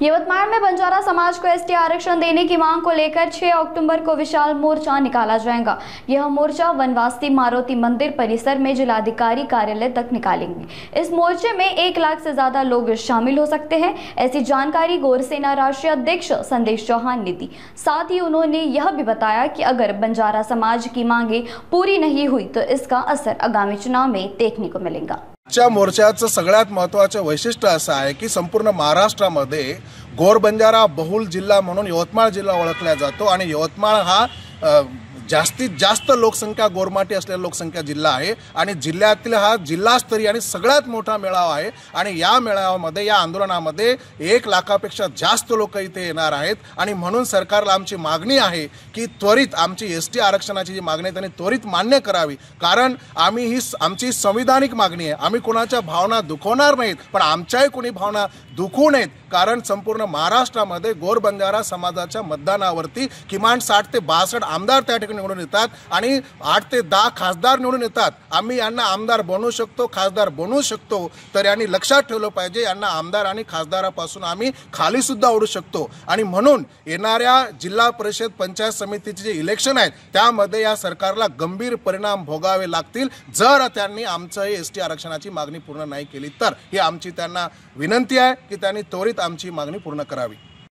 यवतमाल में बंजारा समाज को एसटी आरक्षण देने की मांग को लेकर 6 अक्टूबर को विशाल मोर्चा निकाला जाएगा। यह मोर्चा वनवासी मारुति मंदिर परिसर में जिलाधिकारी कार्यालय तक निकालेंगे। इस मोर्चे में 1 लाख से ज्यादा लोग शामिल हो सकते हैं, ऐसी जानकारी गौरसेना राष्ट्रीय अध्यक्ष संदेश चौहान ने दी। साथ ही उन्होंने यह भी बताया कि अगर बंजारा समाज की मांगे पूरी नहीं हुई तो इसका असर आगामी चुनाव में देखने को मिलेगा। च्या मोर्चाचं सगळ्यात महत्त्वाचं वैशिष्ट्य असं आहे की संपूर्ण महाराष्ट्रामध्ये गोर बंजारा बहुल जिल्हा म्हणून यवतमाळ जिल्हा ओळखला जातो आणि यवतमाळ हा जास्तीत जास्त लोकसंख्या गोरमाटी असलेला लोकसंख्या जिल्हा आहे आणि जिल्ह्यातील हा जिल्हास्तरीय आणि सगळ्यात मोठा मेळावा आहे आणि या मेळाव्यामध्ये या आंदोलनामध्ये 1 लाखापेक्षा जास्त लोक इथे येणार आहेत आणि म्हणून सरकारला आमची मागणी आहे की त्वरित आमची एसटी आरक्षणाची जी मागणी आहे त्यांनी त्वरित मान्य करावी, कारण आम्ही ही आमची संविधानिक मागणी आहे। आम्ही कोणाच्या भावना दुखवणार नाहीत, पण आमच्याही कोणी भावना दुखवू नयेत, कारण संपूर्ण महाराष्ट्रामध्ये गोर बंजारा समाजाच्या मतदानावरती किमान 60 ते 62 आमदार त्या ठिकाणी निवडून येतात आणि 8 ते 10 खासदार निवडून येतात। आम्ही यांना आमदार बनवू शकतो, खासदार बनवू शकतो, तर यांनी लक्षात ठेवलं पाहिजे यांना आमदार आणि खासदारापासून आम्ही खाली सुद्धा ओढू शकतो आणि म्हणून येणाऱ्या जिल्हा परिषद पंचायत समितीचे जे इलेक्शन आहेत त्यामध्ये या सरकारला गंभीर परिणाम भोगावे लागतील जर त्यांनी आमचं एसटी आरक्षणाची मागणी पूर्ण नाही केली तर। ही आमची त्यांना विनंती आहे की त्यांनी त्वरित आमची मागणी पूर्ण करावी।